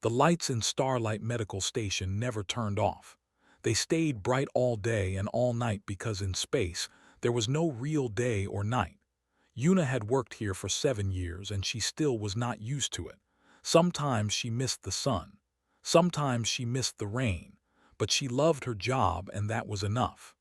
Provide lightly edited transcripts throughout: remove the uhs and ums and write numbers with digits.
The lights in Starlight Medical Station never turned off. They stayed bright all day and all night because in space, there was no real day or night. Una had worked here for 7 years and she still was not used to it. Sometimes she missed the sun. Sometimes she missed the rain. But she loved her job and that was enough.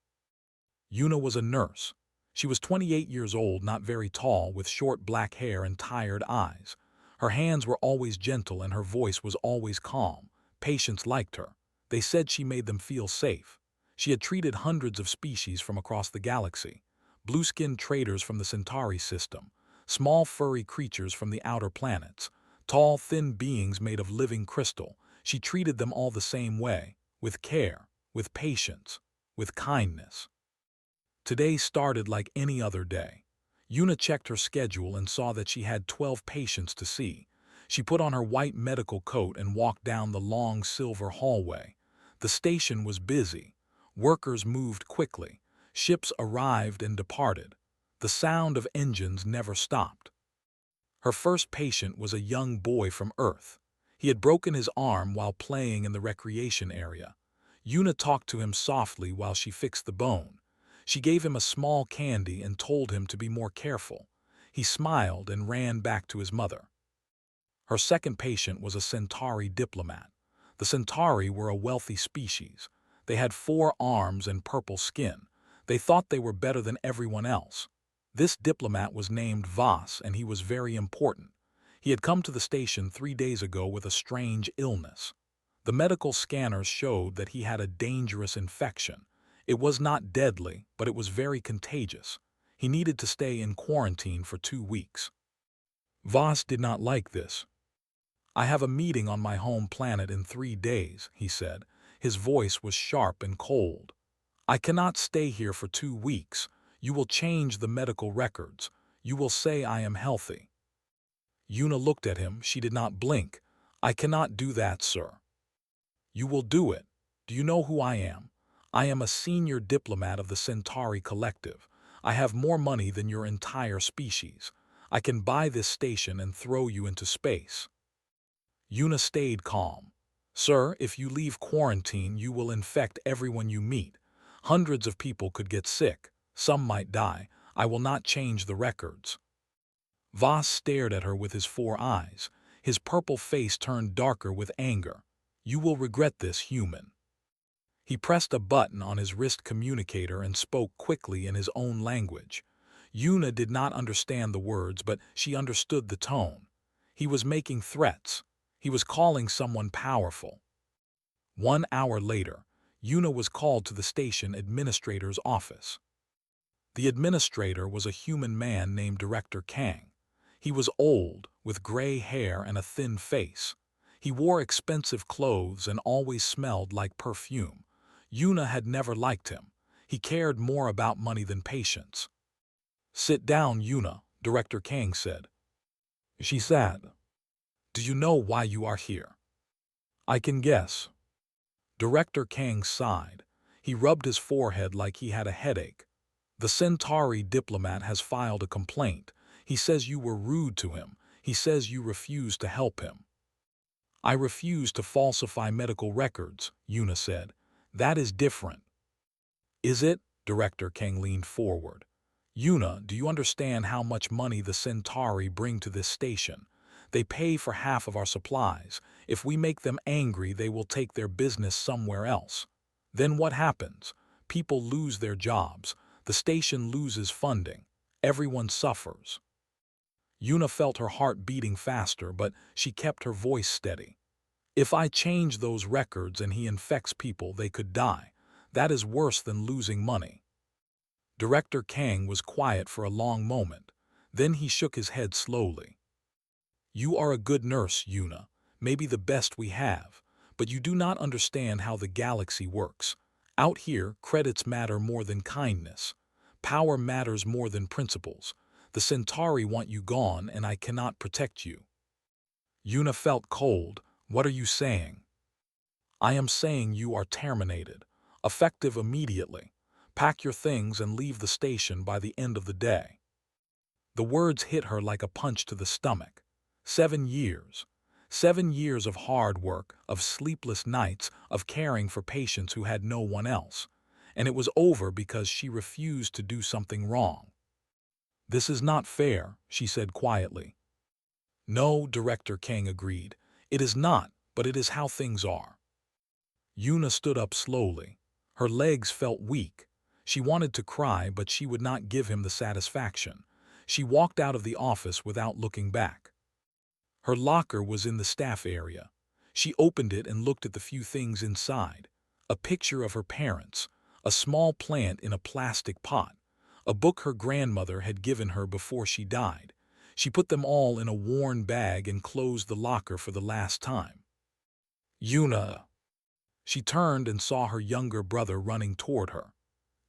Una was a nurse. She was 28 years old, not very tall, with short black hair and tired eyes. Her hands were always gentle and her voice was always calm. Patients liked her. They said she made them feel safe. She had treated hundreds of species from across the galaxy. Blue-skinned traders from the Centauri system, small furry creatures from the outer planets, tall, thin beings made of living crystal. She treated them all the same way, with care, with patience, with kindness. Today started like any other day. Una checked her schedule and saw that she had 12 patients to see. She put on her white medical coat and walked down the long silver hallway. The station was busy. Workers moved quickly. Ships arrived and departed. The sound of engines never stopped. Her first patient was a young boy from Earth. He had broken his arm while playing in the recreation area. Una talked to him softly while she fixed the bone. She gave him a small candy and told him to be more careful. He smiled and ran back to his mother. Her second patient was a Centauri diplomat. The Centauri were a wealthy species. They had 4 arms and purple skin. They thought they were better than everyone else. This diplomat was named Voss, and he was very important. He had come to the station 3 days ago with a strange illness. The medical scanners showed that he had a dangerous infection. It was not deadly, but it was very contagious. He needed to stay in quarantine for 2 weeks. Voss did not like this. "I have a meeting on my home planet in 3 days," he said. His voice was sharp and cold. "I cannot stay here for 2 weeks. You will change the medical records. You will say I am healthy." Una looked at him. She did not blink. "I cannot do that, sir." "You will do it. Do you know who I am? I am a senior diplomat of the Centauri Collective. I have more money than your entire species. I can buy this station and throw you into space." Una stayed calm. "Sir, if you leave quarantine, you will infect everyone you meet. Hundreds of people could get sick. Some might die. I will not change the records." Voss stared at her with his 4 eyes. His purple face turned darker with anger. "You will regret this, human." He pressed a button on his wrist communicator and spoke quickly in his own language. Una did not understand the words, but she understood the tone. He was making threats. He was calling someone powerful. 1 hour later, Una was called to the station administrator's office. The administrator was a human man named Director Kang. He was old, with gray hair and a thin face. He wore expensive clothes and always smelled like perfume. Una had never liked him. He cared more about money than patience. "Sit down, Una," Director Kang said. She sat. "Do you know why you are here?" "I can guess." Director Kang sighed. He rubbed his forehead like he had a headache. "The Centauri diplomat has filed a complaint. He says you were rude to him. He says you refused to help him." "I refuse to falsify medical records," Una said. "That is different." "Is it?" Director Kang leaned forward. "Una, do you understand how much money the Centauri bring to this station? They pay for half of our supplies. If we make them angry, they will take their business somewhere else. Then what happens? People lose their jobs. The station loses funding. Everyone suffers." Una felt her heart beating faster, but she kept her voice steady. "If I change those records and he infects people, they could die. That is worse than losing money." Director Kang was quiet for a long moment. Then he shook his head slowly. "You are a good nurse, Una, maybe the best we have, but you do not understand how the galaxy works. Out here, credits matter more than kindness. Power matters more than principles. The Centauri want you gone, and I cannot protect you." Una felt cold. "What are you saying?" "I am saying you are terminated, effective immediately. Pack your things and leave the station by the end of the day." The words hit her like a punch to the stomach. 7 years. 7 years of hard work, of sleepless nights, of caring for patients who had no one else. And it was over because she refused to do something wrong. "This is not fair," she said quietly. "No," Director Kang agreed. "It is not, but it is how things are." Yuna stood up slowly. Her legs felt weak. She wanted to cry, but she would not give him the satisfaction. She walked out of the office without looking back. Her locker was in the staff area. She opened it and looked at the few things inside. A picture of her parents, a small plant in a plastic pot, a book her grandmother had given her before she died. She put them all in a worn bag and closed the locker for the last time. "Yuna." She turned and saw her younger brother running toward her.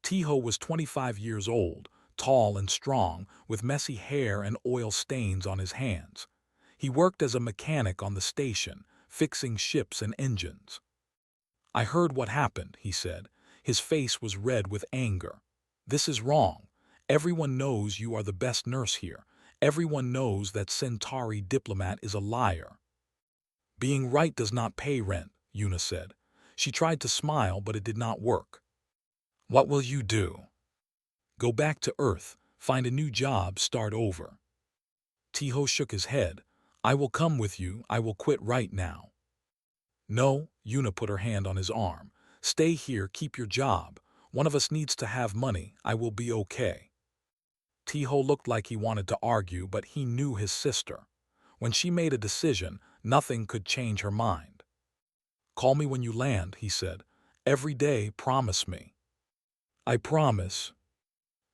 Tiho was 25 years old, tall and strong, with messy hair and oil stains on his hands. He worked as a mechanic on the station, fixing ships and engines. "I heard what happened," he said. His face was red with anger. "This is wrong. Everyone knows you are the best nurse here. Everyone knows that Centauri diplomat is a liar." "Being right does not pay rent," Yuna said. She tried to smile, but it did not work. "What will you do?" "Go back to Earth, find a new job, start over." Tiho shook his head. "I will come with you. I will quit right now." "No," Yuna put her hand on his arm. "Stay here, keep your job. One of us needs to have money. I will be okay." Tiho looked like he wanted to argue, but he knew his sister. When she made a decision, nothing could change her mind. "Call me when you land," he said. "Every day, promise me." "I promise."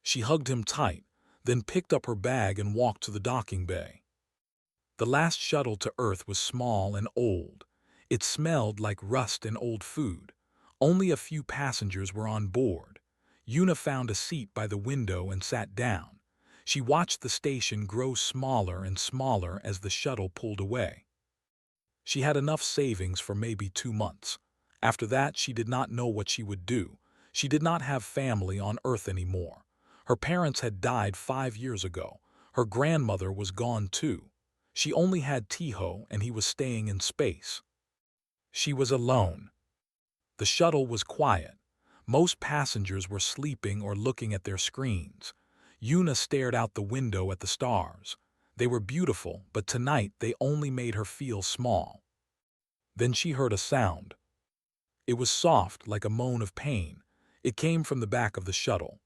She hugged him tight, then picked up her bag and walked to the docking bay. The last shuttle to Earth was small and old. It smelled like rust and old food. Only a few passengers were on board. Yuna found a seat by the window and sat down. She watched the station grow smaller and smaller as the shuttle pulled away. She had enough savings for maybe 2 months. After that, she did not know what she would do. She did not have family on Earth anymore. Her parents had died 5 years ago. Her grandmother was gone too. She only had Tiho, and he was staying in space. She was alone. The shuttle was quiet. Most passengers were sleeping or looking at their screens. Yuna stared out the window at the stars. They were beautiful, but tonight they only made her feel small. Then she heard a sound. It was soft, like a moan of pain. It came from the back of the shuttle.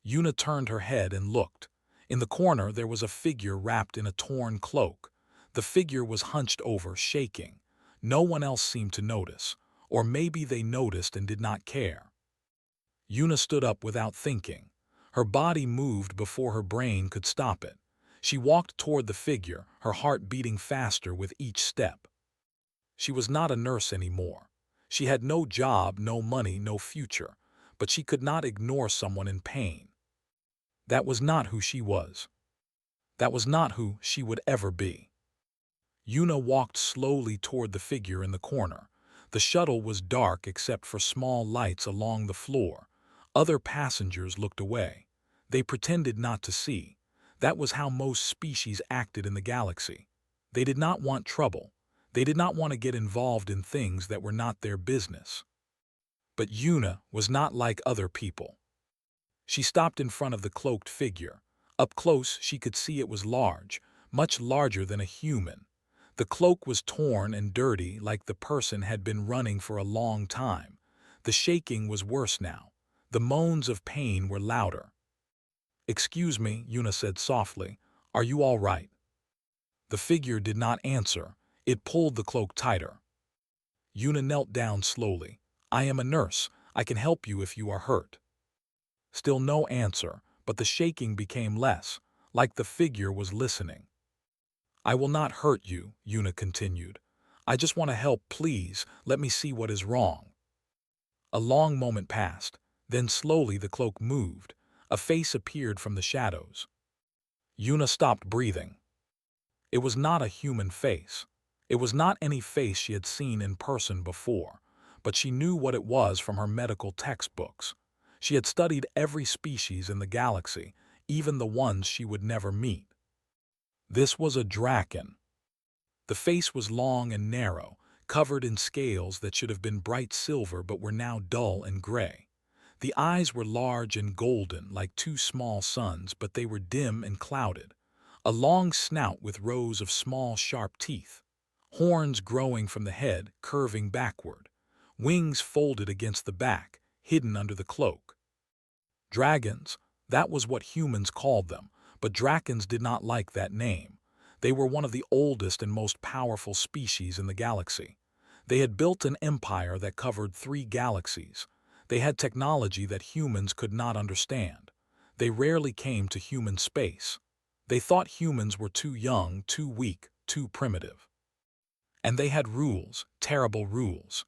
Yuna turned her head and looked. In the corner there was a figure wrapped in a torn cloak. The figure was hunched over, shaking. No one else seemed to notice, or maybe they noticed and did not care. Yuna stood up without thinking. Her body moved before her brain could stop it. She walked toward the figure, her heart beating faster with each step. She was not a nurse anymore. She had no job, no money, no future, but she could not ignore someone in pain. That was not who she was. That was not who she would ever be. Yuna walked slowly toward the figure in the corner. The shuttle was dark except for small lights along the floor. Other passengers looked away. They pretended not to see. That was how most species acted in the galaxy. They did not want trouble. They did not want to get involved in things that were not their business. But Yuna was not like other people. She stopped in front of the cloaked figure. Up close, she could see it was large, much larger than a human. The cloak was torn and dirty, like the person had been running for a long time. The shaking was worse now. The moans of pain were louder. "Excuse me," Yuna said softly. "Are you all right?" The figure did not answer. It pulled the cloak tighter. Yuna knelt down slowly. "I am a nurse. I can help you if you are hurt." Still no answer, but the shaking became less, like the figure was listening. "I will not hurt you," Yuna continued. "I just want to help, please. Let me see what is wrong." A long moment passed. Then slowly the cloak moved. A face appeared from the shadows. Yuna stopped breathing. It was not a human face. It was not any face she had seen in person before, but she knew what it was from her medical textbooks. She had studied every species in the galaxy, even the ones she would never meet. This was a Draken. The face was long and narrow, covered in scales that should have been bright silver but were now dull and gray. The eyes were large and golden, like two small suns, but they were dim and clouded. A long snout with rows of small, sharp teeth. Horns growing from the head, curving backward. Wings folded against the back, hidden under the cloak. Dragons, that was what humans called them, but Drakons did not like that name. They were one of the oldest and most powerful species in the galaxy. They had built an empire that covered 3 galaxies. They had technology that humans could not understand. They rarely came to human space. They thought humans were too young, too weak, too primitive. And they had rules, terrible rules.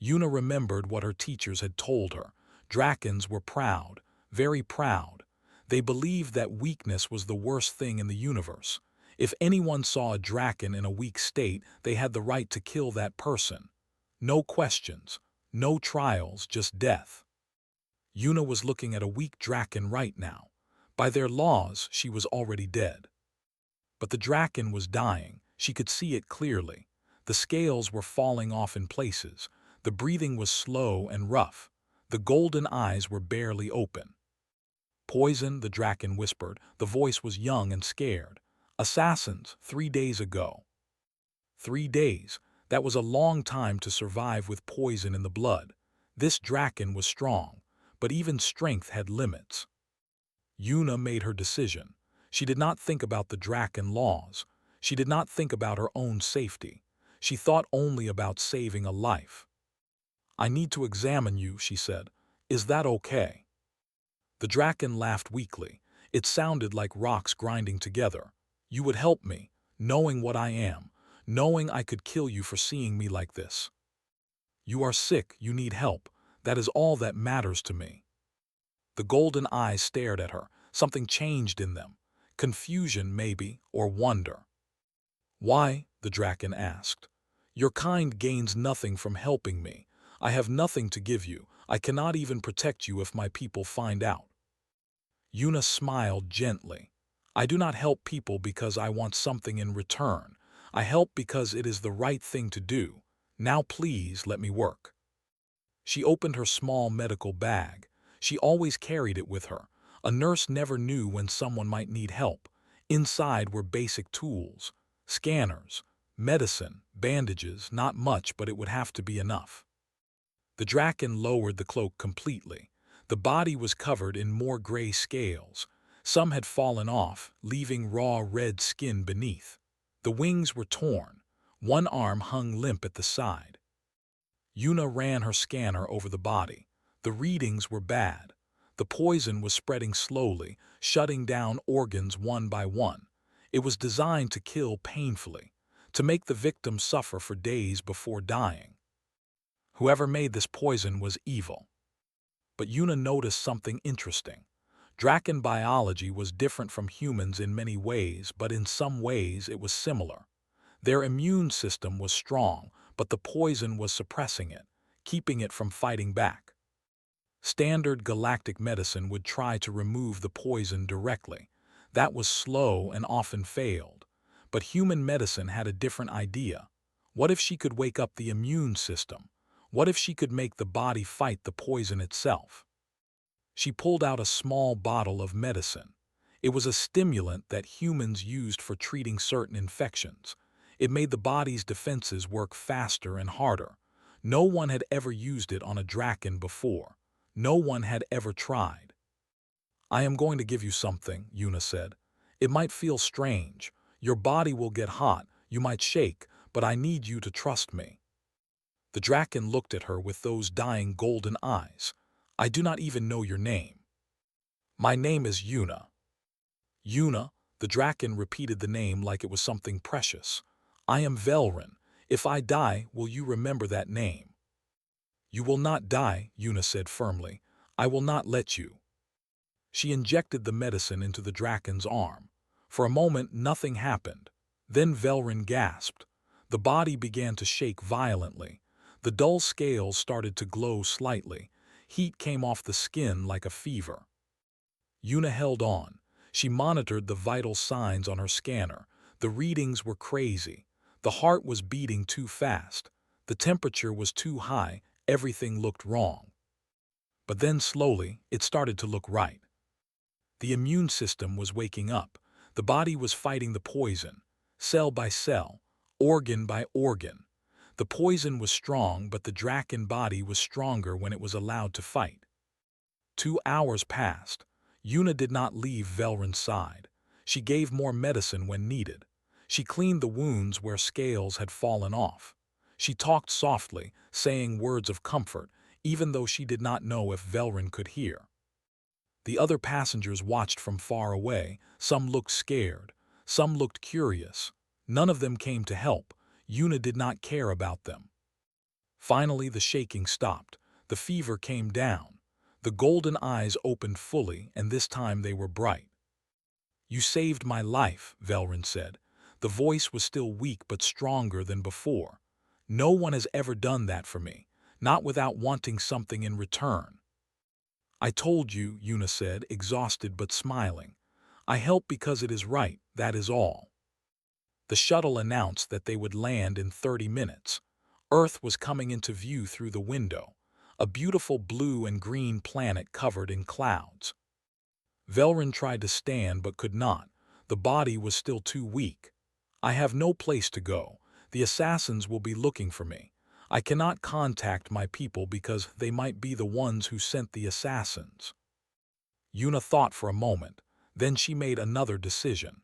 Una remembered what her teachers had told her. Drakons were proud, very proud. They believed that weakness was the worst thing in the universe. If anyone saw a Drakon in a weak state, they had the right to kill that person. No questions, no trials, just death. Una was looking at a weak Drakon right now. By their laws, she was already dead. But the Drakon was dying. She could see it clearly. The scales were falling off in places. The breathing was slow and rough. The golden eyes were barely open. Poison, the Drakon whispered. The voice was young and scared. Assassins, 3 days ago. 3 days. That was a long time to survive with poison in the blood. This Drakon was strong, but even strength had limits. Una made her decision. She did not think about the Drakon laws. She did not think about her own safety. She thought only about saving a life. "I need to examine you," she said. "Is that okay?" The Drakon laughed weakly. It sounded like rocks grinding together. "You would help me, knowing what I am, knowing I could kill you for seeing me like this. You are sick, you need help. That is all that matters to me." The golden eyes stared at her. Something changed in them. Confusion, maybe, or wonder. "Why?" the Drakon asked. "Your kind gains nothing from helping me. I have nothing to give you. I cannot even protect you if my people find out." Una smiled gently. "I do not help people because I want something in return. I help because it is the right thing to do. Now please let me work." She opened her small medical bag. She always carried it with her. A nurse never knew when someone might need help. Inside were basic tools, scanners, medicine, bandages, not much, but it would have to be enough. The Drakon lowered the cloak completely. The body was covered in more gray scales. Some had fallen off, leaving raw red skin beneath. The wings were torn. One arm hung limp at the side. Una ran her scanner over the body. The readings were bad. The poison was spreading slowly, shutting down organs one by one. It was designed to kill painfully, to make the victim suffer for days before dying. Whoever made this poison was evil. But Una noticed something interesting. Drakon biology was different from humans in many ways, but in some ways it was similar. Their immune system was strong, but the poison was suppressing it, keeping it from fighting back. Standard galactic medicine would try to remove the poison directly. That was slow and often failed. But human medicine had a different idea. What if she could wake up the immune system? What if she could make the body fight the poison itself? She pulled out a small bottle of medicine. It was a stimulant that humans used for treating certain infections. It made the body's defenses work faster and harder. No one had ever used it on a Drakon before. No one had ever tried. "I am going to give you something," Una said. "It might feel strange. Your body will get hot, you might shake, but I need you to trust me." The Drakon looked at her with those dying golden eyes. "I do not even know your name." "My name is Una." "Una," the Drakon repeated the name like it was something precious. "I am Velrin. If I die, will you remember that name?" "You will not die," Una said firmly. "I will not let you." She injected the medicine into the Drakon's arm. For a moment, nothing happened. Then Velrin gasped. The body began to shake violently. The dull scales started to glow slightly. Heat came off the skin like a fever. Una held on. She monitored the vital signs on her scanner. The readings were crazy. The heart was beating too fast. The temperature was too high. Everything looked wrong. But then slowly, it started to look right. The immune system was waking up. The body was fighting the poison, cell by cell, organ by organ. The poison was strong, but the Draken body was stronger when it was allowed to fight. 2 hours passed. Yuna did not leave Velryn's side. She gave more medicine when needed. She cleaned the wounds where scales had fallen off. She talked softly, saying words of comfort, even though she did not know if Velryn could hear. The other passengers watched from far away. Some looked scared. Some looked curious. None of them came to help. Yuna did not care about them. Finally, the shaking stopped. The fever came down. The golden eyes opened fully, and this time they were bright. "You saved my life," Velryn said. The voice was still weak but stronger than before. "No one has ever done that for me, not without wanting something in return." "I told you," Yuna said, exhausted but smiling. "I help because it is right, that is all." The shuttle announced that they would land in 30 minutes. Earth was coming into view through the window, a beautiful blue and green planet covered in clouds. Velryn tried to stand but could not. The body was still too weak. "I have no place to go. The assassins will be looking for me. I cannot contact my people because they might be the ones who sent the assassins." Yuna thought for a moment. Then she made another decision.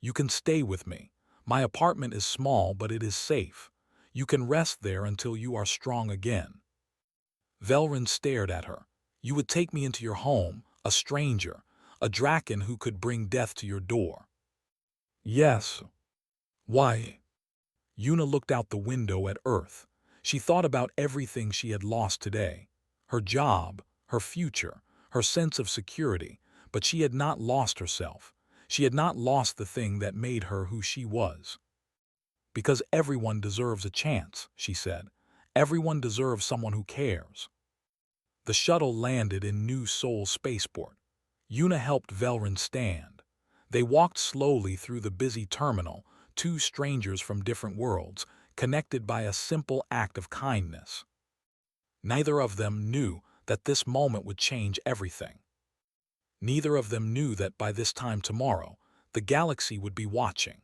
"You can stay with me. My apartment is small, but it is safe. You can rest there until you are strong again." Velryn stared at her. "You would take me into your home, a stranger, a Draken who could bring death to your door." "Yes." "Why?" Yuna looked out the window at Earth. She thought about everything she had lost today. Her job, her future, her sense of security, but she had not lost herself. She had not lost the thing that made her who she was. "Because everyone deserves a chance," she said. "Everyone deserves someone who cares." The shuttle landed in New Seoul spaceport. Yuna helped Velryn stand. They walked slowly through the busy terminal, two strangers from different worlds, connected by a simple act of kindness. Neither of them knew that this moment would change everything. Neither of them knew that by this time tomorrow, the galaxy would be watching.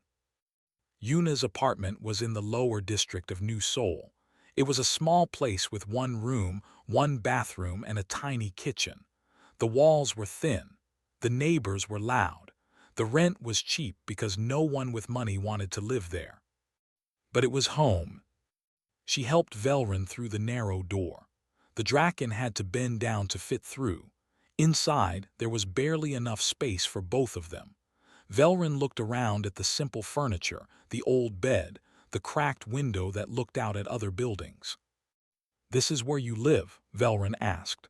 Yuna's apartment was in the lower district of New Seoul. It was a small place with one room, one bathroom, and a tiny kitchen. The walls were thin. The neighbors were loud. The rent was cheap because no one with money wanted to live there. But it was home. She helped Velryn through the narrow door. The Draken had to bend down to fit through. Inside, there was barely enough space for both of them. Velryn looked around at the simple furniture, the old bed, the cracked window that looked out at other buildings. "This is where you live?" Velryn asked.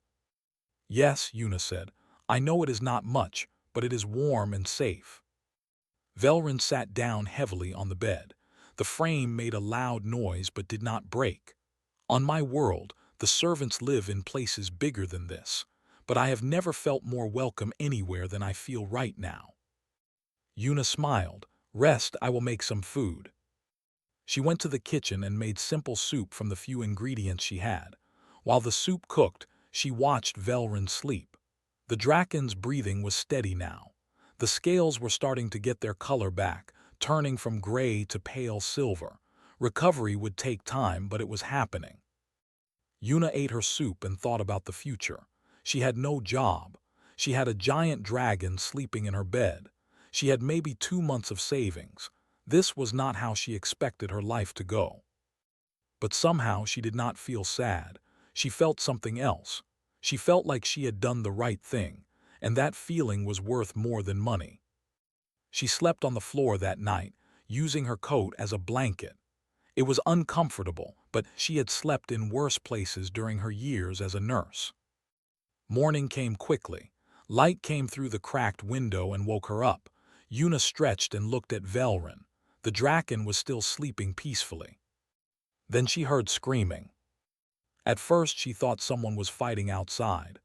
"Yes," Yuna said. "I know it is not much, but it is warm and safe." Velryn sat down heavily on the bed. The frame made a loud noise but did not break. "On my world, the servants live in places bigger than this, but I have never felt more welcome anywhere than I feel right now." Yuna smiled. "Rest, I will make some food." She went to the kitchen and made simple soup from the few ingredients she had. While the soup cooked, she watched Velryn sleep. The Draken's breathing was steady now. The scales were starting to get their color back, turning from gray to pale silver. Recovery would take time, but it was happening. Yuna ate her soup and thought about the future. She had no job. She had a giant dragon sleeping in her bed. She had maybe 2 months of savings. This was not how she expected her life to go. But somehow she did not feel sad. She felt something else. She felt like she had done the right thing, and that feeling was worth more than money. She slept on the floor that night, using her coat as a blanket. It was uncomfortable, but she had slept in worse places during her years as a nurse. Morning came quickly. Light came through the cracked window and woke her up. Yuna stretched and looked at Velryn. The Draken was still sleeping peacefully. Then she heard screaming. At first she thought someone was fighting outside.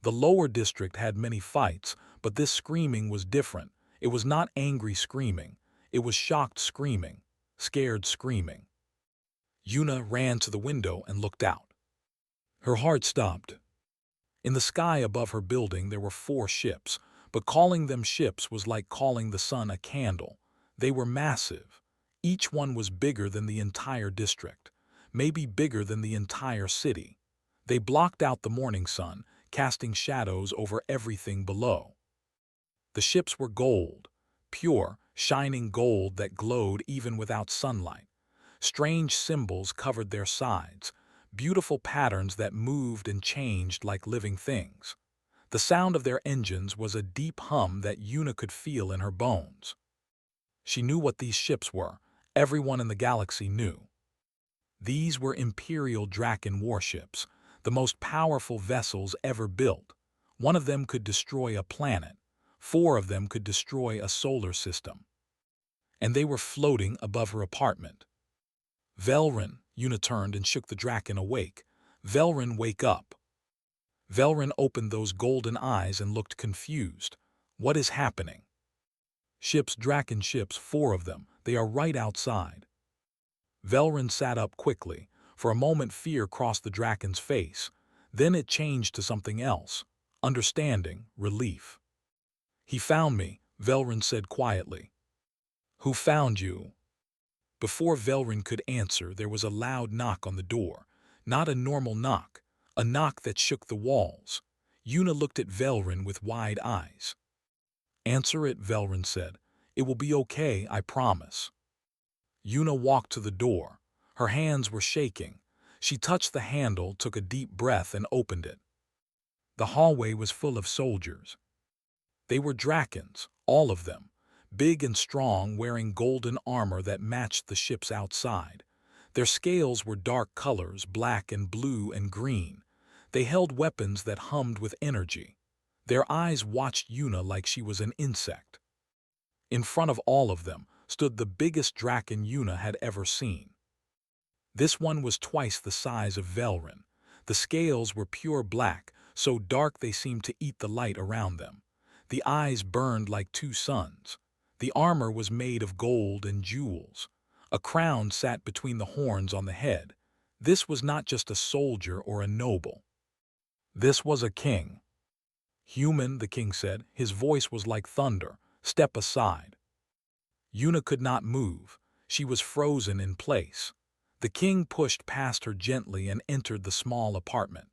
The lower district had many fights, but this screaming was different. It was not angry screaming. It was shocked screaming. scared screaming. Yuna ran to the window and looked out. Her heart stopped. In the sky above her building there were 4 ships, but calling them ships was like calling the sun a candle. They were massive. Each one was bigger than the entire district, maybe bigger than the entire city. They blocked out the morning sun, casting shadows over everything below. The ships were gold, pure, shining gold that glowed even without sunlight. Strange symbols covered their sides, beautiful patterns that moved and changed like living things. The sound of their engines was a deep hum that Yuna could feel in her bones. She knew what these ships were. Everyone in the galaxy knew. These were Imperial Draken warships, the most powerful vessels ever built. One of them could destroy a planet. 4 of them could destroy a solar system. And they were floating above her apartment. Velrin, Yuna turned and shook the Draken awake. Velrin, wake up. Velrin opened those golden eyes and looked confused. What is happening? Ships, Draken ships, 4 of them. They are right outside. Velrin sat up quickly. For a moment fear crossed the Draken's face. Then it changed to something else. Understanding, relief. He found me, Velrin said quietly. Who found you? Before Velrin could answer, there was a loud knock on the door. Not a normal knock, a knock that shook the walls. Yuna looked at Velrin with wide eyes. Answer it, Velrin said. It will be okay, I promise. Yuna walked to the door. Her hands were shaking. She touched the handle, took a deep breath, and opened it. The hallway was full of soldiers. They were Drakens, all of them, big and strong, wearing golden armor that matched the ships outside. Their scales were dark colors, black and blue and green. They held weapons that hummed with energy. Their eyes watched Yuna like she was an insect. In front of all of them stood the biggest Draken Yuna had ever seen. This one was twice the size of Velrin. The scales were pure black, so dark they seemed to eat the light around them. The eyes burned like 2 suns. The armor was made of gold and jewels. A crown sat between the horns on the head. This was not just a soldier or a noble. This was a king. Human, the king said. His voice was like thunder. Step aside. Yuna could not move. She was frozen in place. The king pushed past her gently and entered the small apartment.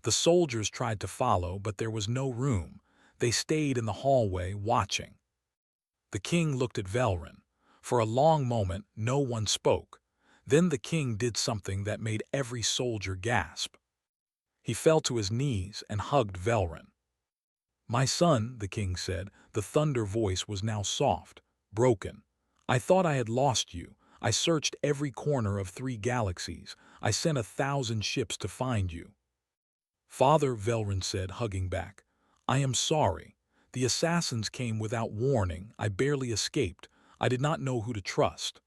The soldiers tried to follow, but there was no room. They stayed in the hallway, watching. The king looked at Velrin. For a long moment, no one spoke. Then the king did something that made every soldier gasp. He fell to his knees and hugged Velrin. My son, the king said. The thunder voice was now soft, broken. I thought I had lost you. I searched every corner of 3 galaxies. I sent 1,000 ships to find you. Father, Velrin said, hugging back. I am sorry. The assassins came without warning. I barely escaped. I did not know who to trust.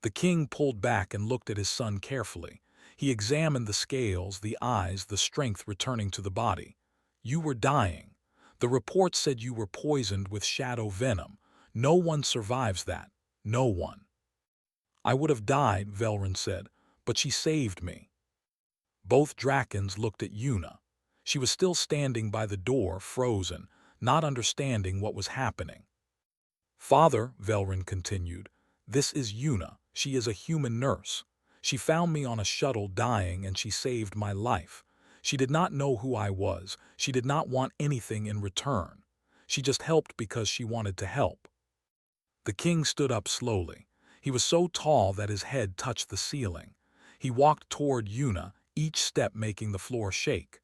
The king pulled back and looked at his son carefully. He examined the scales, the eyes, the strength returning to the body. You were dying. The reports said you were poisoned with shadow venom. No one survives that. No one. I would have died, Velrin said, but she saved me. Both Drakens looked at Yuna. She was still standing by the door, frozen, not understanding what was happening. Father, Velrin continued, this is Yuna. She is a human nurse. She found me on a shuttle dying and she saved my life. She did not know who I was. She did not want anything in return. She just helped because she wanted to help. The king stood up slowly. He was so tall that his head touched the ceiling. He walked toward Yuna, each step making the floor shake.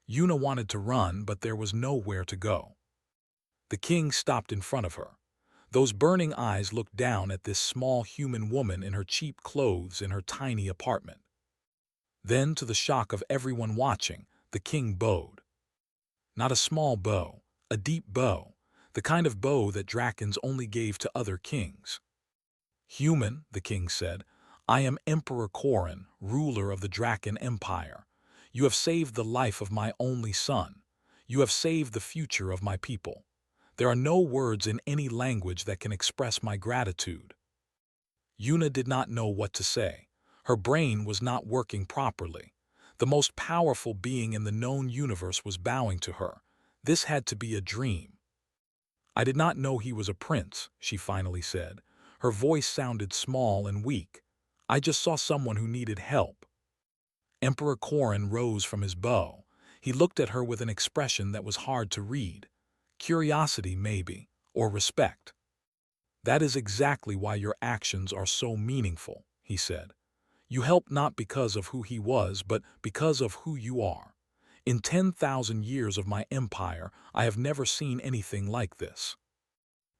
Yuna wanted to run, but there was nowhere to go. The king stopped in front of her. Those burning eyes looked down at this small human woman in her cheap clothes in her tiny apartment. Then, to the shock of everyone watching, the king bowed. Not a small bow, a deep bow, the kind of bow that Drakens only gave to other kings. Human, the king said, I am Emperor Korin, ruler of the Draken Empire. You have saved the life of my only son. You have saved the future of my people. There are no words in any language that can express my gratitude. Yuna did not know what to say. Her brain was not working properly. The most powerful being in the known universe was bowing to her. This had to be a dream. I did not know he was a prince, she finally said. Her voice sounded small and weak. I just saw someone who needed help. Emperor Korin rose from his bow. He looked at her with an expression that was hard to read. Curiosity, maybe, or respect. That is exactly why your actions are so meaningful, he said. You helped not because of who he was, but because of who you are. In 10,000 years of my empire, I have never seen anything like this.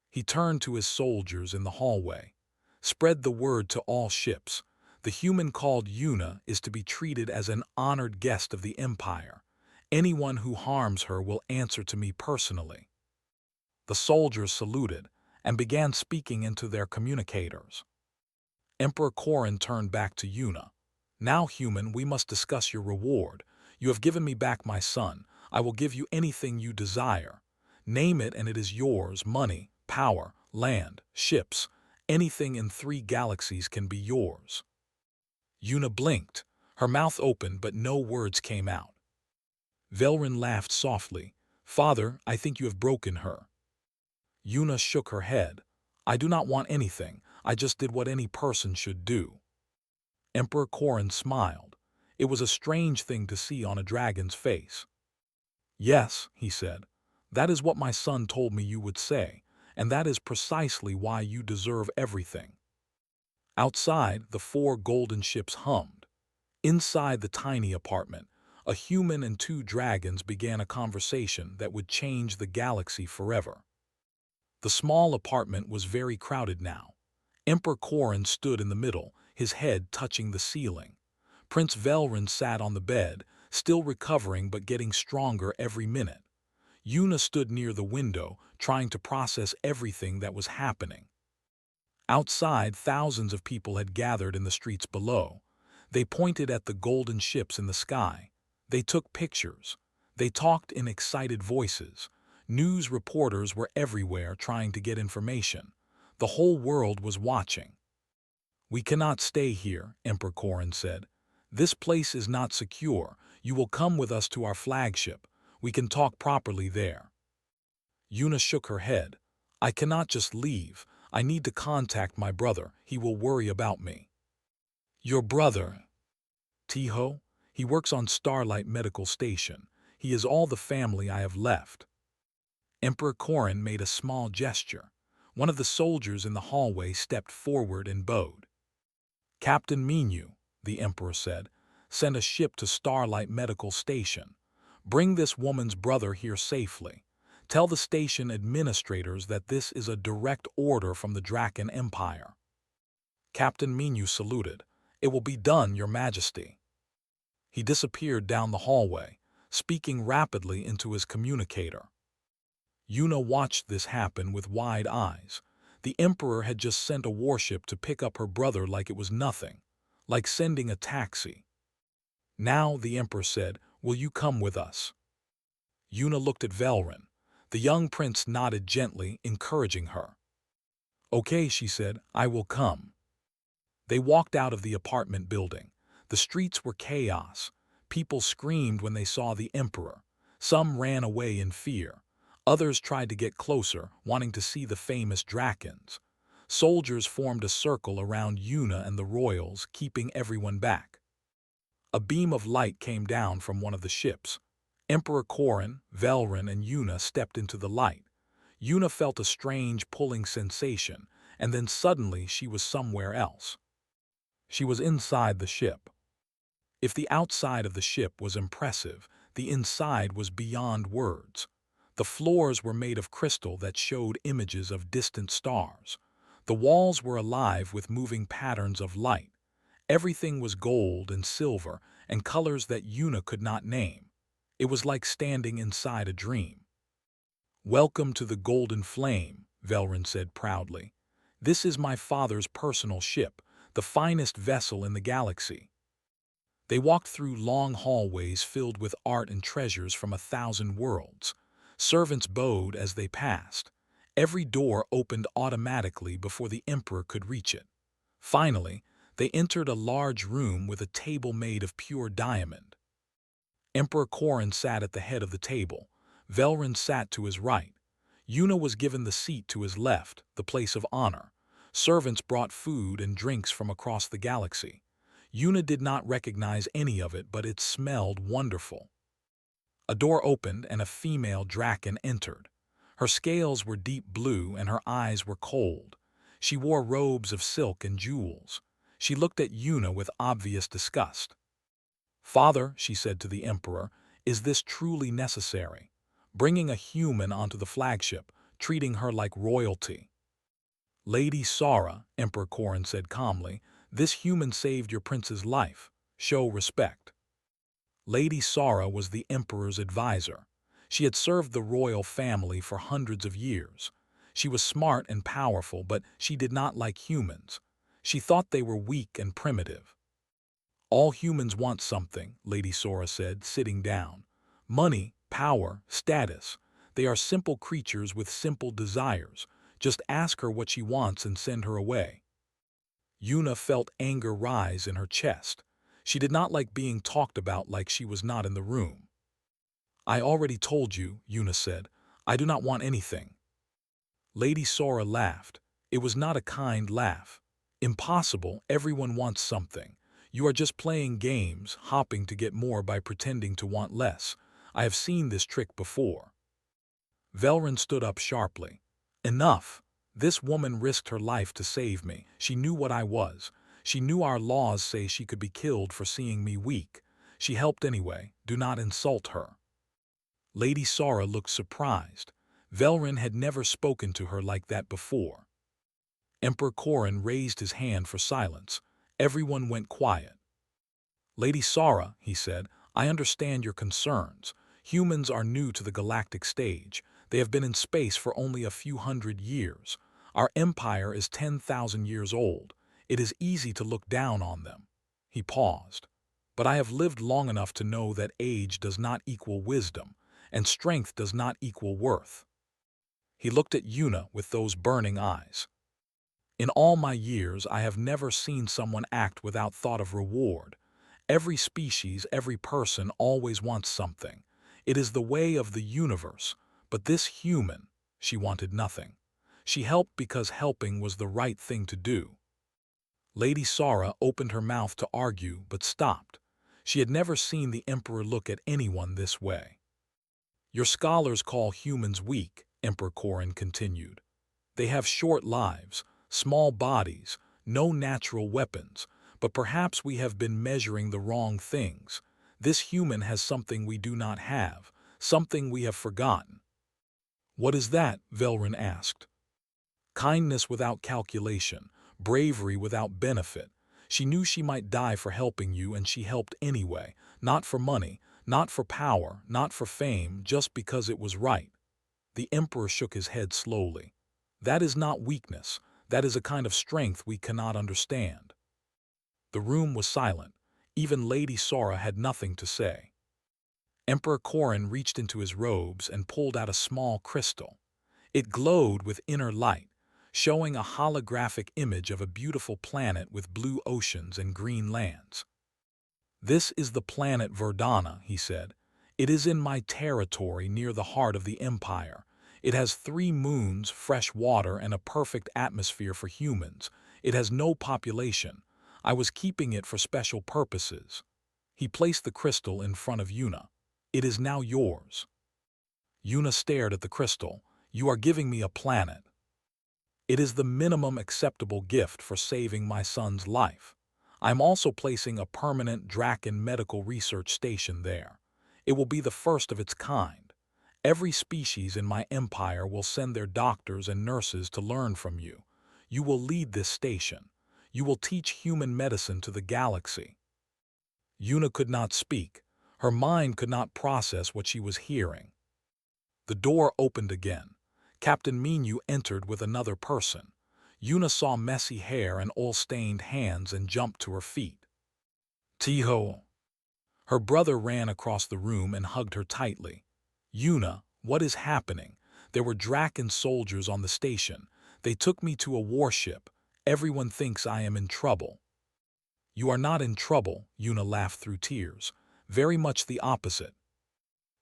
He turned to his soldiers in the hallway. Spread the word to all ships. The human called Yuna is to be treated as an honored guest of the empire. Anyone who harms her will answer to me personally. The soldiers saluted and began speaking into their communicators. Emperor Korin turned back to Yuna. Now, human, we must discuss your reward. You have given me back my son. I will give you anything you desire. Name it and it is yours. Money, power, land, ships. Anything in 3 galaxies can be yours. Yuna blinked. Her mouth opened, but no words came out. Velrin laughed softly. Father, I think you have broken her. Yuna shook her head. I do not want anything. I just did what any person should do. Emperor Korin smiled. It was a strange thing to see on a dragon's face. Yes, he said. That is what my son told me you would say, and that is precisely why you deserve everything. Outside, the 4 golden ships hummed. Inside the tiny apartment, a human and 2 dragons began a conversation that would change the galaxy forever. The small apartment was very crowded now. Emperor Korin stood in the middle, his head touching the ceiling. Prince Velrin sat on the bed, still recovering but getting stronger every minute. Yuna stood near the window, trying to process everything that was happening. Outside, thousands of people had gathered in the streets below. They pointed at the golden ships in the sky. They took pictures. They talked in excited voices. News reporters were everywhere trying to get information. The whole world was watching. We cannot stay here, Emperor Korin said. This place is not secure. You will come with us to our flagship. We can talk properly there. Yuna shook her head. I cannot just leave. I need to contact my brother. He will worry about me. Your brother? Tiho? He works on Starlight Medical Station. He is all the family I have left. Emperor Korin made a small gesture. One of the soldiers in the hallway stepped forward and bowed. Captain Minyu, the Emperor said, send a ship to Starlight Medical Station. Bring this woman's brother here safely. Tell the station administrators that this is a direct order from the Draken Empire. Captain Minyu saluted. It will be done, Your Majesty. He disappeared down the hallway, speaking rapidly into his communicator. Yuna watched this happen with wide eyes. The Emperor had just sent a warship to pick up her brother like it was nothing, like sending a taxi. Now, the Emperor said, will you come with us? Yuna looked at Velrin. The young prince nodded gently, encouraging her. Okay, she said, I will come. They walked out of the apartment building. The streets were chaos. People screamed when they saw the Emperor. Some ran away in fear. Others tried to get closer, wanting to see the famous Drakens. Soldiers formed a circle around Yuna and the royals, keeping everyone back. A beam of light came down from one of the ships. Emperor Korin, Velrin, and Yuna stepped into the light. Yuna felt a strange pulling sensation, and then suddenly she was somewhere else. She was inside the ship. If the outside of the ship was impressive, the inside was beyond words. The floors were made of crystal that showed images of distant stars. The walls were alive with moving patterns of light. Everything was gold and silver and colors that Yuna could not name. It was like standing inside a dream. Welcome to the Golden Flame, Velrin said proudly. This is my father's personal ship, the finest vessel in the galaxy. They walked through long hallways filled with art and treasures from 1,000 worlds. Servants bowed as they passed. Every door opened automatically before the Emperor could reach it. Finally, they entered a large room with a table made of pure diamond. Emperor Korin sat at the head of the table. Velrin sat to his right. Yuna was given the seat to his left, the place of honor. Servants brought food and drinks from across the galaxy. Yuna did not recognize any of it, but it smelled wonderful. A door opened and a female Draken entered. Her scales were deep blue and her eyes were cold. She wore robes of silk and jewels. She looked at Yuna with obvious disgust. "Father," she said to the Emperor, "is this truly necessary? Bringing a human onto the flagship, treating her like royalty." "Lady Sara," Emperor Korin said calmly, "this human saved your prince's life. Show respect." Lady Sara was the Emperor's advisor. She had served the royal family for hundreds of years. She was smart and powerful, but she did not like humans. She thought they were weak and primitive. "All humans want something," Lady Sora said, sitting down. "Money, power, status. They are simple creatures with simple desires. Just ask her what she wants and send her away." Yuna felt anger rise in her chest. She did not like being talked about like she was not in the room. "I already told you," Yuna said. "I do not want anything." Lady Sora laughed. It was not a kind laugh. "Impossible, everyone wants something. You are just playing games, hopping to get more by pretending to want less. I have seen this trick before." Velrin stood up sharply. "Enough! This woman risked her life to save me. She knew what I was. She knew our laws say she could be killed for seeing me weak. She helped anyway. Do not insult her." Lady Sara looked surprised. Velrin had never spoken to her like that before. Emperor Korin raised his hand for silence. Everyone went quiet. "Lady Sara," he said, "I understand your concerns. Humans are new to the galactic stage. They have been in space for only a few hundred years. Our empire is 10,000 years old. It is easy to look down on them." He paused. "But I have lived long enough to know that age does not equal wisdom, and strength does not equal worth." He looked at Yuna with those burning eyes. "In all my years, I have never seen someone act without thought of reward. Every species, every person always wants something. It is the way of the universe. But this human, she wanted nothing. She helped because helping was the right thing to do." Lady Sara opened her mouth to argue, but stopped. She had never seen the Emperor look at anyone this way. "Your scholars call humans weak," Emperor Korin continued. "They have short lives, small bodies, no natural weapons, but perhaps we have been measuring the wrong things. This human has something we do not have, something we have forgotten." "What is that?" Velrin asked. "Kindness without calculation, bravery without benefit. She knew she might die for helping you, and she helped anyway, not for money, not for power, not for fame, just because it was right." The Emperor shook his head slowly. "That is not weakness. That is a kind of strength we cannot understand." The room was silent. Even Lady Sora had nothing to say. Emperor Korin reached into his robes and pulled out a small crystal. It glowed with inner light, showing a holographic image of a beautiful planet with blue oceans and green lands. "This is the planet Verdana," he said. "It is in my territory near the heart of the Empire. It has 3 moons, fresh water, and a perfect atmosphere for humans. It has no population. I was keeping it for special purposes." He placed the crystal in front of Yuna. "It is now yours." Yuna stared at the crystal. "You are giving me a planet." "It is the minimum acceptable gift for saving my son's life. I am also placing a permanent Draken medical research station there. It will be the first of its kind. Every species in my empire will send their doctors and nurses to learn from you. You will lead this station. You will teach human medicine to the galaxy." Yuna could not speak. Her mind could not process what she was hearing. The door opened again. Captain Minu entered with another person. Yuna saw messy hair and oil-stained hands and jumped to her feet. "Tiho!" Her brother ran across the room and hugged her tightly. "Yuna, what is happening? There were Draken soldiers on the station. They took me to a warship. Everyone thinks I am in trouble." "You are not in trouble," Yuna laughed through tears. "Very much the opposite."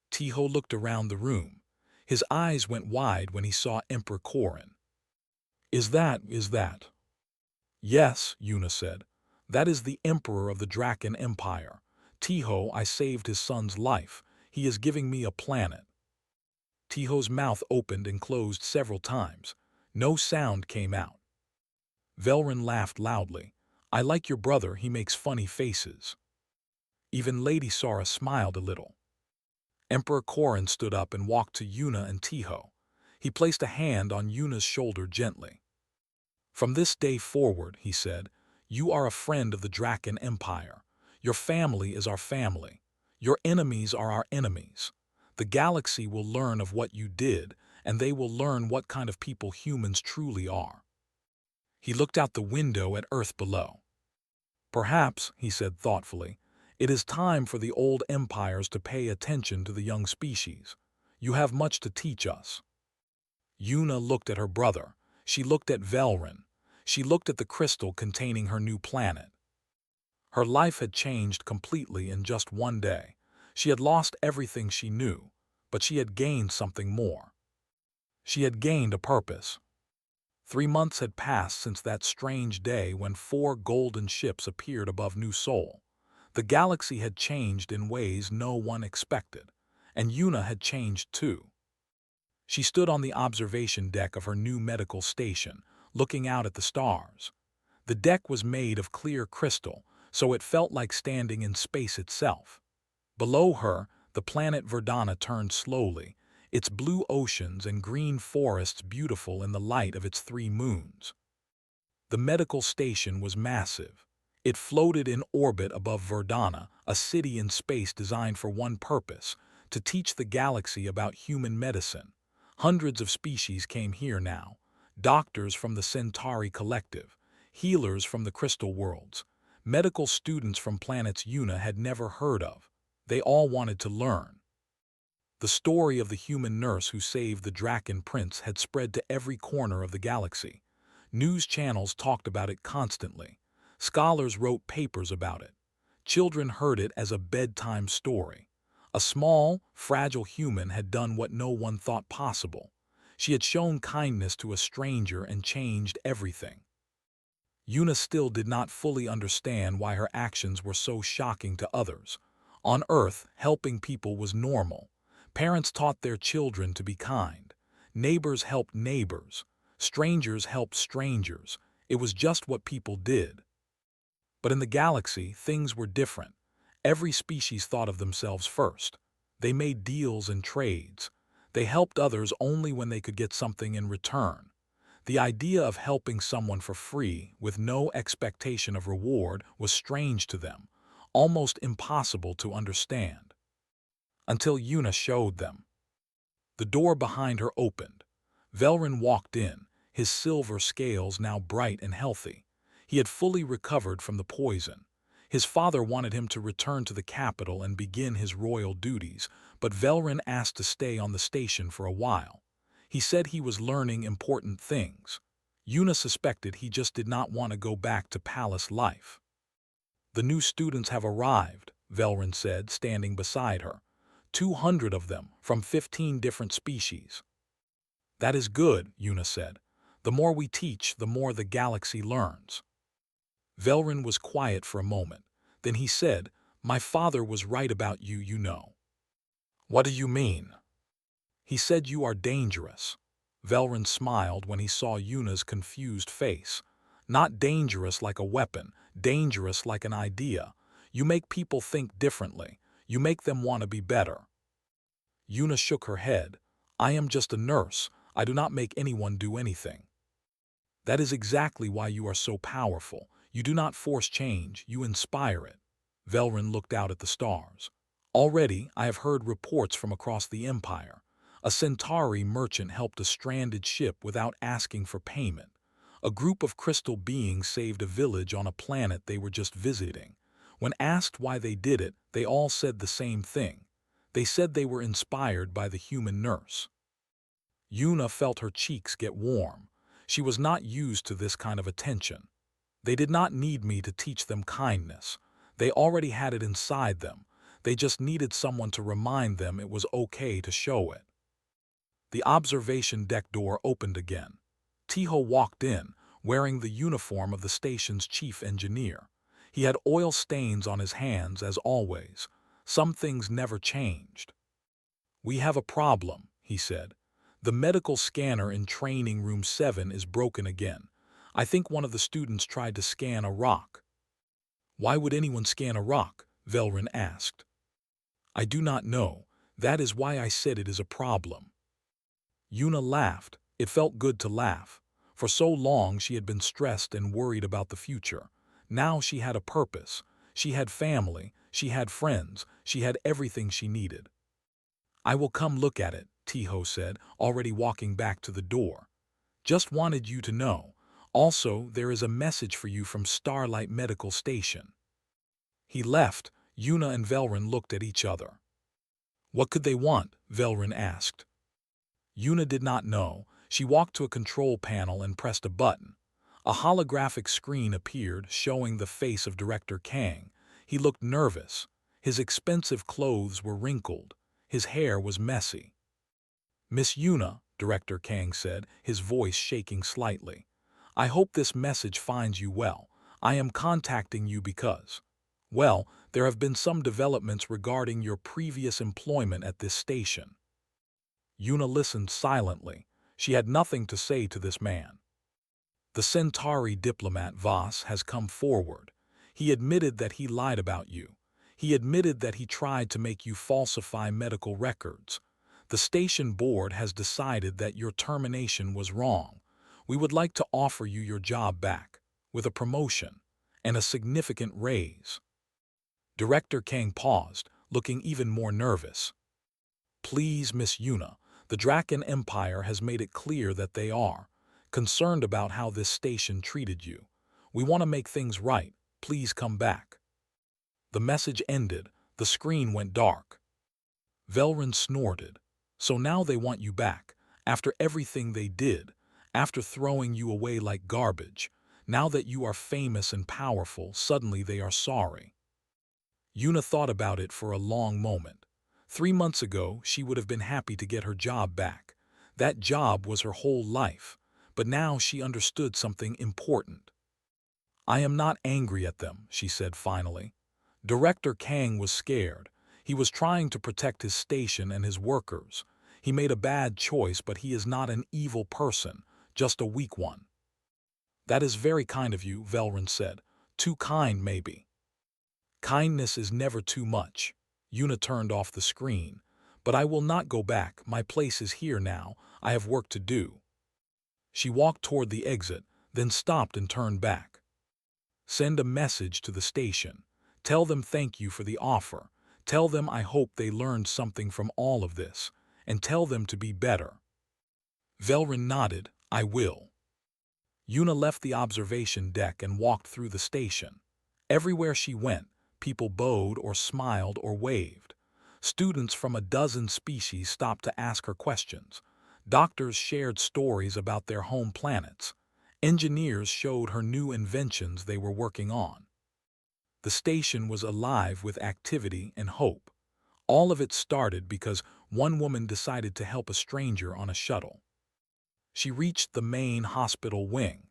Tiho looked around the room. His eyes went wide when he saw Emperor Korin. Is that? "Yes," Yuna said. "That is the Emperor of the Draken Empire. Tiho, I saved his son's life. He is giving me a planet." Tiho's mouth opened and closed several times. No sound came out. Velrin laughed loudly. "I like your brother, he makes funny faces." Even Lady Sara smiled a little. Emperor Korin stood up and walked to Yuna and Tiho. He placed a hand on Yuna's shoulder gently. "From this day forward," he said, "you are a friend of the Draken Empire. Your family is our family. Your enemies are our enemies. The galaxy will learn of what you did, and they will learn what kind of people humans truly are." He looked out the window at Earth below. "Perhaps," he said thoughtfully, "it is time for the old empires to pay attention to the young species. You have much to teach us." Yuna looked at her brother. She looked at Velrin. She looked at the crystal containing her new planet. Her life had changed completely in just one day. She had lost everything she knew, but she had gained something more. She had gained a purpose. 3 months had passed since that strange day when 4 golden ships appeared above New Sol. The galaxy had changed in ways no one expected, and Yuna had changed too. She stood on the observation deck of her new medical station, looking out at the stars. The deck was made of clear crystal, so it felt like standing in space itself. Below her, the planet Verdana turned slowly, its blue oceans and green forests beautiful in the light of its 3 moons. The medical station was massive. It floated in orbit above Verdana, a city in space designed for one purpose, to teach the galaxy about human medicine. Hundreds of species came here now, doctors from the Centauri Collective, healers from the Crystal Worlds, medical students from planets Yuna had never heard of. They all wanted to learn. The story of the human nurse who saved the Draken Prince had spread to every corner of the galaxy. News channels talked about it constantly. Scholars wrote papers about it. Children heard it as a bedtime story. A small, fragile human had done what no one thought possible. She had shown kindness to a stranger and changed everything. Yuna still did not fully understand why her actions were so shocking to others. On Earth, helping people was normal. Parents taught their children to be kind. Neighbors helped neighbors. Strangers helped strangers. It was just what people did. But in the galaxy, things were different. Every species thought of themselves first. They made deals and trades. They helped others only when they could get something in return. The idea of helping someone for free, with no expectation of reward, was strange to them, almost impossible to understand. Until Yuna showed them. The door behind her opened. Velrin walked in, his silver scales now bright and healthy. He had fully recovered from the poison. His father wanted him to return to the capital and begin his royal duties, but Velrin asked to stay on the station for a while. He said he was learning important things. Yuna suspected he just did not want to go back to palace life. "The new students have arrived," Velrin said, standing beside her. 200 of them, from 15 different species. "That is good," Yuna said. "The more we teach, the more the galaxy learns." Velrin was quiet for a moment. Then he said, "My father was right about you, you know." "What do you mean?" "He said you are dangerous." Velrin smiled when he saw Yuna's confused face. "Not dangerous like a weapon, dangerous like an idea. You make people think differently. You make them want to be better." Yuna shook her head. "I am just a nurse. I do not make anyone do anything." "That is exactly why you are so powerful. You do not force change, you inspire it." Velrin looked out at the stars. "Already, I have heard reports from across the Empire. A Centauri merchant helped a stranded ship without asking for payment. A group of crystal beings saved a village on a planet they were just visiting. When asked why they did it, they all said the same thing. They said they were inspired by the human nurse." Yuna felt her cheeks get warm. She was not used to this kind of attention. They did not need me to teach them kindness. They already had it inside them. They just needed someone to remind them it was okay to show it. The observation deck door opened again. Tiho walked in, wearing the uniform of the station's chief engineer. He had oil stains on his hands as always. Some things never changed. "We have a problem," he said. "The medical scanner in training room 7 is broken again. I think one of the students tried to scan a rock." "Why would anyone scan a rock?" Velrin asked. "I do not know. That is why I said it is a problem." Yuna laughed. It felt good to laugh. For so long she had been stressed and worried about the future. Now she had a purpose. She had family, she had friends, she had everything she needed. "I will come look at it," Tiho said, already walking back to the door. "Just wanted you to know. Also, there is a message for you from Starlight Medical Station." He left. Yuna and Velrin looked at each other. "What could they want?" Velrin asked. Yuna did not know. She walked to a control panel and pressed a button. A holographic screen appeared, showing the face of Director Kang. He looked nervous. His expensive clothes were wrinkled. His hair was messy. "Miss Yuna," Director Kang said, his voice shaking slightly, "I hope this message finds you well. I am contacting you because, well, there have been some developments regarding your previous employment at this station." Yuna listened silently. She had nothing to say to this man. "The Centauri diplomat Voss has come forward. He admitted that he lied about you. He admitted that he tried to make you falsify medical records. The station board has decided that your termination was wrong. We would like to offer you your job back, with a promotion and a significant raise." Director Kang paused, looking even more nervous. "Please, Miss Yuna, the Draken Empire has made it clear that they are concerned about how this station treated you. We want to make things right. Please come back." The message ended. The screen went dark. Velrin snorted. "So now they want you back, after everything they did, after throwing you away like garbage. Now that you are famous and powerful, suddenly they are sorry." Yuna thought about it for a long moment. 3 months ago, she would have been happy to get her job back. That job was her whole life. But now she understood something important. "I am not angry at them," she said finally. Director Kang was scared. He was trying to protect his station and his workers. He made a bad choice, but he is not an evil person, just a weak one. "That is very kind of you," Velrin said. "Too kind, maybe." "Kindness is never too much." Yuna turned off the screen. "But I will not go back. My place is here now. I have work to do." She walked toward the exit, then stopped and turned back. "Send a message to the station. Tell them thank you for the offer. Tell them I hope they learned something from all of this. And tell them to be better." Velrin nodded. "I will." Yuna left the observation deck and walked through the station. Everywhere she went, people bowed or smiled or waved. Students from a dozen species stopped to ask her questions. Doctors shared stories about their home planets. Engineers showed her new inventions they were working on. The station was alive with activity and hope. All of it started because one woman decided to help a stranger on a shuttle. She reached the main hospital wing.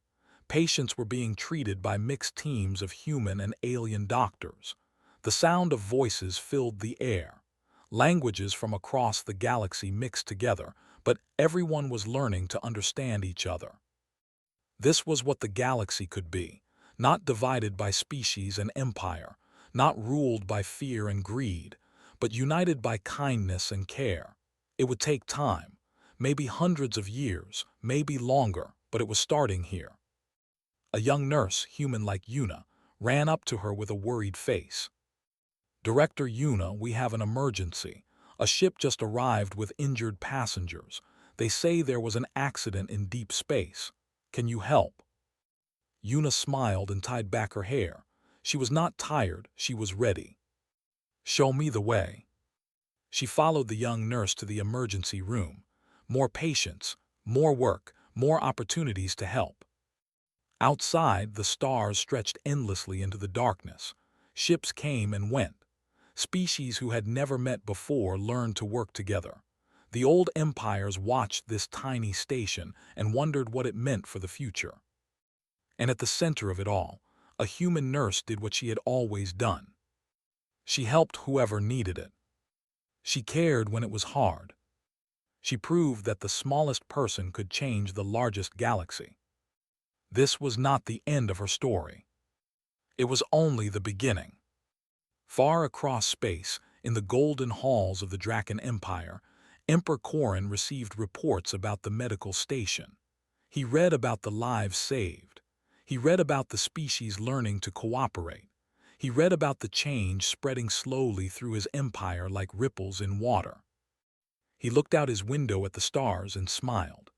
Patients were being treated by mixed teams of human and alien doctors. The sound of voices filled the air. Languages from across the galaxy mixed together, but everyone was learning to understand each other. This was what the galaxy could be, not divided by species and empire, not ruled by fear and greed, but united by kindness and care. It would take time, maybe hundreds of years, maybe longer, but it was starting here. A young nurse, human like Yuna, ran up to her with a worried face. "Director Yuna, we have an emergency. A ship just arrived with injured passengers. They say there was an accident in deep space. Can you help?" Yuna smiled and tied back her hair. She was not tired, she was ready. "Show me the way." She followed the young nurse to the emergency room. More patients, more work, more opportunities to help. Outside, the stars stretched endlessly into the darkness. Ships came and went. Species who had never met before learned to work together. The old empires watched this tiny station and wondered what it meant for the future. And at the center of it all, a human nurse did what she had always done. She helped whoever needed it. She cared when it was hard. She proved that the smallest person could change the largest galaxy. This was not the end of her story. It was only the beginning. Far across space, in the golden halls of the Draken Empire, Emperor Korin received reports about the medical station. He read about the lives saved. He read about the species learning to cooperate. He read about the change spreading slowly through his empire like ripples in water. He looked out his window at the stars and smiled.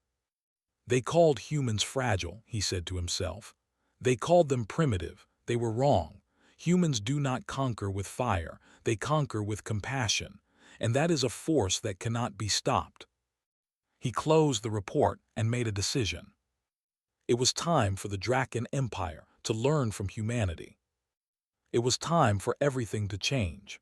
They called humans fragile, he said to himself. They called them primitive. They were wrong. Humans do not conquer with fire. They conquer with compassion. And that is a force that cannot be stopped. He closed the report and made a decision. It was time for the Draken Empire to learn from humanity. It was time for everything to change.